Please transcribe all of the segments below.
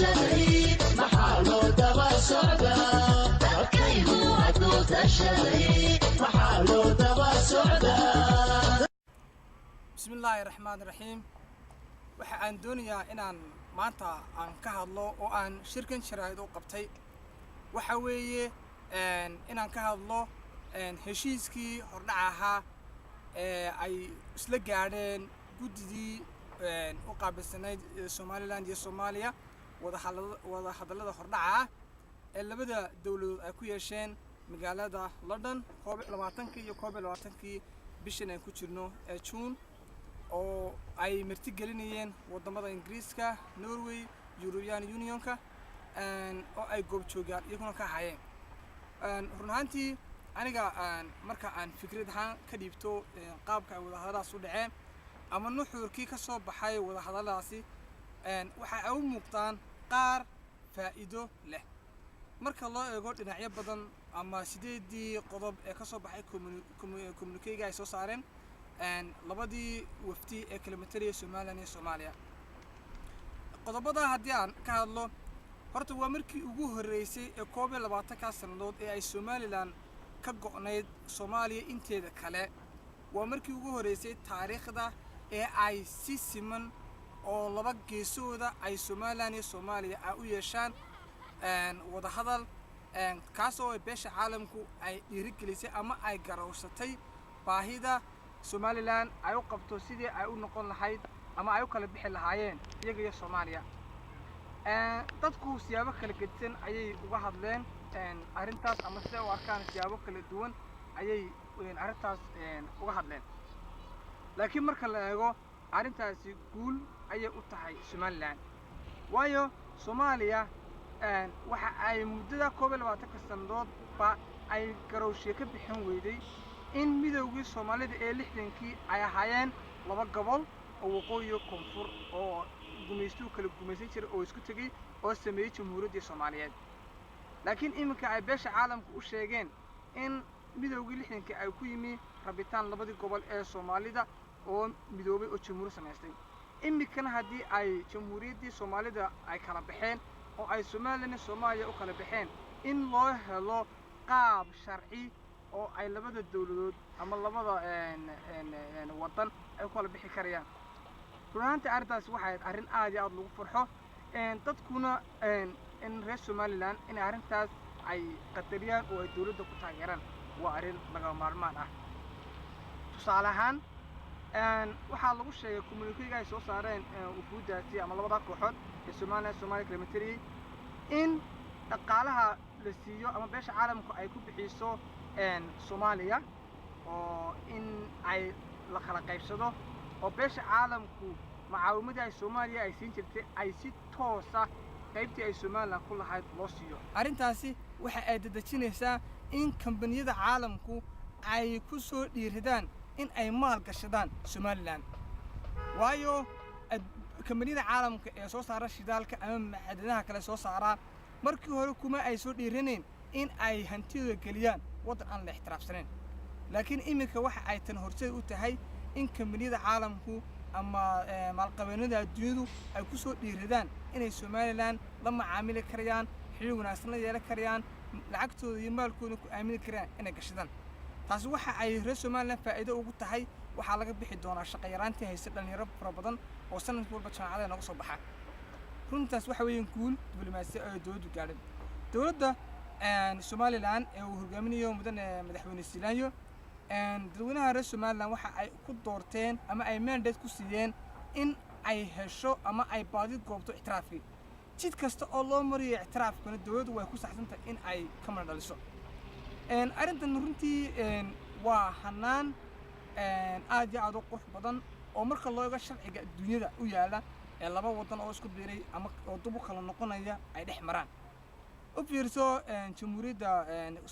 تشري محله دبا سعدا كيهو عدو تشري محله دبا سعدا. بسم الله الرحمن الرحيم. waxaan doonayaa inaan maanta aan ka hadlo oo aan shirkan sharaa'id u qabtay waxa weeye inaan ka hadlo heshiiskii hordhaca ahaa ay isla gaadheen guddidii u qaabilsanayd Somaliland iyo Soomaaliya wada hadallada hordhaca ah ee labada dawladood ay ku yeesheen magaalada London 22 iyo 22 bishan ay ku jirno ee June oo ay marti gelinayeen wadamada Ingiriiska, Norway, European Unionka oo ay goob joogaan iyaguna ka hayeen run ahaantii aniga marka aan fikrad ahaan ka dhiibto qaabka ay wada hadalladaas u dhaceen ama nuxurkii ka soo baxay wada hadalladaasi waxa ay u muuqdaan qaar faa'iido leh marka loo eego dhinacyo badan ama sideedii qodob ee ka soo baxay communique ay soo saareen labadii wafdi ee kilometriya Soomaaliya iyo Soomaaliya qodobada haddii aan ka hadlo horta waa markii ugu horeysay ee 22 sanadood ee ay Somaliland ka go'nayd Soomaaliya inteeda kale waa markii ugu horeysay taariikhda ee ay si siman oo laba geesooda ay Somaliland iyo Soomaaliya ay u yeeshaan wada hadal kaas oo beesha caalamku ay dhiirigelisay ama ay garawsatay baahida Somaliland ay u qabto sidii ay u noqon lahayd ama ay u kala bixi lahaayeen iyaga iyo Soomaaliya dadku siyaabo kala gedsan ayay uga hadleen arintaas ama si u arkaan siyaabo kala duwan ayay arintaas uga hadleen laakiin marka la eego arintaasi guul ayay u tahay Somaliland waayo Soomaaliya waxa ay muddada 22 sanadood ba ay garowshe ka bixin weyday in midowgii Soomaalida ee 60kii ay ahaayeen laba gobol oo waqooyi koonfur oo gumaystu kala gumaysan jiray oo isku tagay oo sameeyay Jamhuuriyadda Soomaaliyeed laakiin iminka ay beesha caalamku u sheegeen in midowgii 60kii ay ku yimi rabitaan labadii gobol ee Soomaalida oo midoobay oo jamhuuriyad samaystay iminkana haddii ay Jamhuuriyadda Soomaalida ay kala baxeen oo ay Somaliland iyo Soomaaliya u kala baxeen in loo helo qaab sharci oo ay labada dawladood ama labada wadan ay kala bixi karayaan runtii arintaas waxay arin aad iyo aad lagu farxo dadkuna in reer Somaliland in arintaas ay qadariyaan oo ay dawladda ku taageeraan waa arin laga maarmaan ah tusaale ahaan waxa lagu sheegay communique ay soo saareen wufuudaasi ama labada kooxood ee Soomaaliya kilometri in dhaqaalaha la siiyo ama beesha caalamku ay ku bixiso Soomaaliya oo in ay la kala qaybsado oo beesha caalamku macaawimada ay Soomaaliya ay siin jirtay ay si toos ah qaybtii ay Soomaaliland ku lahayd loo siiyo arintaasi waxa ay dadajinaysaa in kambaniyada caalamku ay ku soo dhiiradaan in ay maal gashadaan Somaliland waayo kambaniyada caalamka ee soo saara shidaalka ama macdanaha kale soo saara markii hore kuma ay soo dhiiraneen in ay hantida galiyaan wadan aan la ixtiraafsaneyn laakiin iminka waxa ay tan horseed u tahay in kambaniyada caalamku ama maalqabeennada adduunyadu ay ku soo dhiiradaan inay Somaliland la macaamili karayaan xiriir wanaagsan la yeelan karayaan lacagtooda iyo maalkooda ku aamini karayaan inay gashadaan taas waxa ay reer Somaliland faa'iido ugu tahay waxa laga bixi doonaa shaqo yaraantii haysta dhalinyaro fara badan oo sanad walba jaamacadaha nooga soo baxa runtaas waxa weeyaan guul diblomaasi ay dawladdu gaadhay dawladda Somaliland ee uu hogaaminayo madaxweyne Silaanyo dadweynaha reer Somaliland waxa ay ku doorteen ama ay mandate ku siiyeen in ay hesho ama ay baadi goobto ixtiraafkii jid kasta oo loo mariyo ixtiraafkana dawladdu way ku saxsantahay in ay ka mid dhaliso arintan runtii waa hanaan aad iyo aad u qurux badan oo marka loo eego sharciga adduunyada u yaala ee laba wadan oo isku biiray ama oo dubu kala noqonaya ay dhex maraan u fiirso Jamhuuriyadda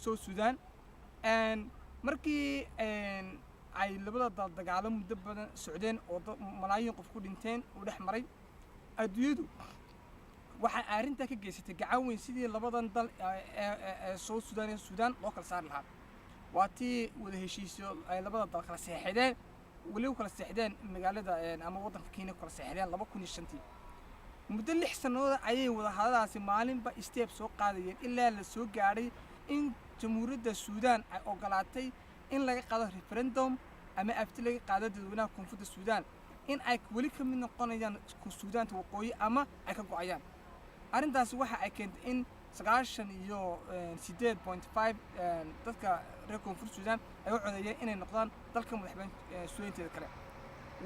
South Sudan markii ay labada dal dagaalo muddo badan socdeen oo malaayiin qof ku dhinteen oo dhex maray adduunyadu waxa arinta ka geysatay gacan weyn sidii labadan dal ee South Sudan iyo Sudan loo kala saar lahaa waatii wada heshiisyo ay labada dal kala saxeexdeen wali kala saxeexdeen magaalada ama wadanka Kenya kala saxeexdeen 2005 muddo 6 sannadood ayay wadahadaladaasi maalinba step soo qaadayeen ilaa la soo gaadhay in jamhuuriyadda suudaan ay ogolaatay in laga qaado referendum ama afti laga qaado dadweynaha koonfurta suudaan in ay weli ka mid noqonayaan suudaanta waqooyi ama ay ka go'ayaan arrintaasi waxa ay keentay in 98.5 dadka reer koonfurta suudaan ay u codeeyeen inay noqdaan dalka madaxweyne suudaanteeda kale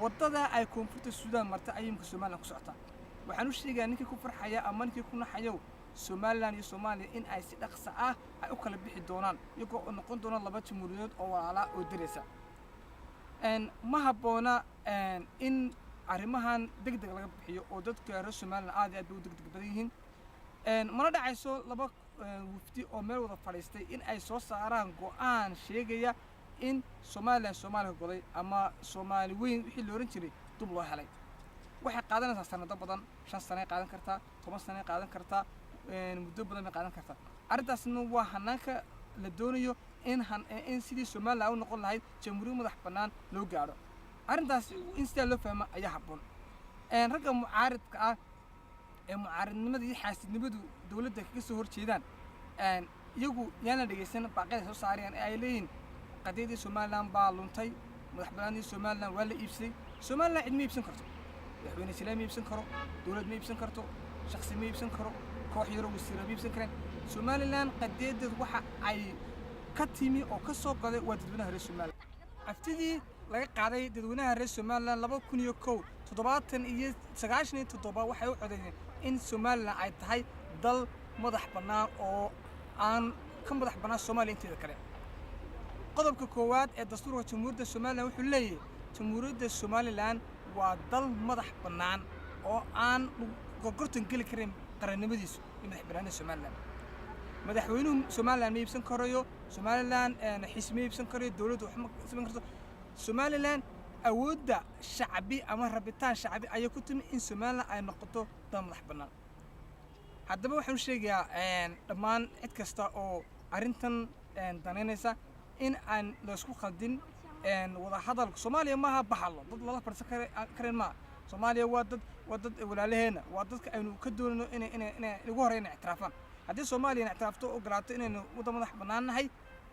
wadada ay koonfurta suudaan martay ayimka Soomaaliland ku socotaa waxaan u sheegaa ninkii ku farxaya ama ninkii ku naxayo Soomaaliland iyo Soomaaliya in ay si dhaqso ah ay u kala bixi doonaan iyagoo noqon doona laba jamhuuriyadood oo walaala oo diraysa ma habboona in arrimahan degdeg laga bixiyo oo dadka reer Soomaaliland aad u degdeg badan yihiin mana dhacayso laba wafdi oo meel wada fadhiistay in ay soo saaraan go'aan sheegaya in Soomaaliya goday ama Soomaali weyn wixii la oran jiray dib loo helay waxay qaadanaysaa sanado badan 5 sano qaadan kartaa 10 sano qaadan kartaa muddo badan qaadan kartaa arrintaasna waa hanaanka la doonayo in sidii Soomaaliya u noqon lahayd jamhuuriyad madax bannaan loo gaaro arrintaas in sida loo fahmo ayaa habboon ragga mucaaradka ah ee mucaaradnimada iyo xaasidnimadu dawladda kaga soo horjeedaan iyagu yaana dhageysan baaqyada soo saarayaan ee ay leeyihiin qadiyadii Soomaaliland baa luntay madax bannaanidii Soomaaliland waa la iibsaday Soomaaliland cid ma iibsan karto madaxweyne Islaam ma iibsan karo dawlad ma iibsan karto shakhsi ma iibsan karo koox yar oo wasiir ma iibsan karaan Soomaaliland qadiyadeedu waxa ay ka timi oo ka soo goday waa dadweynaha reer Soomaaliland aftidii laga qaaday dadweynaha reer Soomaaliland 2001 97 waxay u codeeyeen in Soomaaliland ay tahay dal madax bannaan oo aan ka madax bannaan Soomaaliya inteeda kale qodobka koowaad ee dastuurka jamhuuriyadda Soomaaliland wuxuu leeyahay jamhuuriyadda Soomaaliland waa dal madax bannaan oo aan gorgortan geli karin qarannimadiisu iyo madax bannaanida Soomaaliland madaxweynuhu Soomaaliland ma iibsan karayo Soomaaliland xisbi ma iibsan karayo dawladdu wax ma iibsan karto Soomaaliland awoodda shacbi ama rabitaan shacbi ayay ku timi in Soomaaliland ay noqoto dal madax bannaan haddaba waxaan sheegayaa dhammaan cid kasta oo arrintan danaynaysa in aan la isku khaldin wada hadalka Soomaaliya ma aha baxalo dad lala farsan kareen ma Soomaaliya waa dad walaalaheena waa dadka aynu ka doonayno inay ugu horeeyaan ictiraafaan haddii Soomaaliya ictiraafto oo galaato inaynu waddan madax bannaan nahay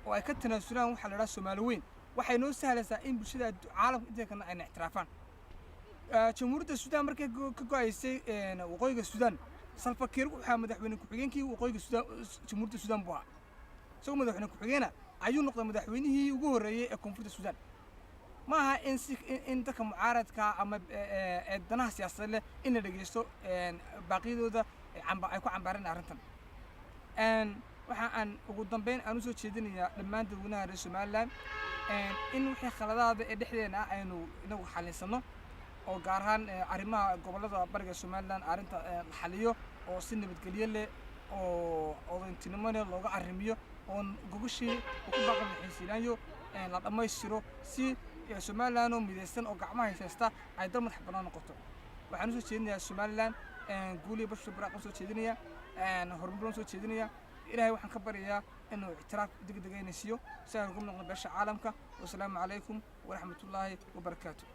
oo ay ka tanaasulaan waxa la yiraahdo Soomaali weyn waxay noo sahlaysaa in bulshada caalamka inta kana ay ictiraafaan jamhuuriyadda Suudaan markay ka go'aysay waqooyiga Suudaan Salva Kiir waxa madaxweyne ku-xigeenkii waqooyiga Suudaan jamhuuriyadda Suudaan buu ahaa soo madaxweyne ku-xigeena ayuu noqday madaxweynihii ugu horeeyay ee koonfurta Suudaan ma aha in dadka mucaaradka ama danaha siyaasadeed leh in la dhageysto baaqyadooda ay ku cambaareen arrintan waxa aan ugu dambeyn aan u soo jeedinayaa dhammaan dadweynaha reer Soomaaliland in wixii khaladaada ee dhexdeena aynu inagu xalinsano oo gaar ahaan arrimaha gobolada bariga Soomaaliland arrinta la xaliyo oo si nabadgelyo leh oo odayntinimo leh looga arrimiyo oo gogashii ku baaqan xiisiinayo la dhamaystiro si Soomaaliland oo midaysan oo gacmaha haysta ay dal madax bannaan noqoto waxaan u soo jeedinayaa Soomaaliland guuli bashir baraaq soo jeedinaya horumar soo jeedinaya ilaahay waxaan ka baryayaa inuu ictiraaf degdeg ah siiyo si ay ugu noqdo beesha caalamka. Wassalaamu calaykum waraxmatullaahi wabarakaatuh.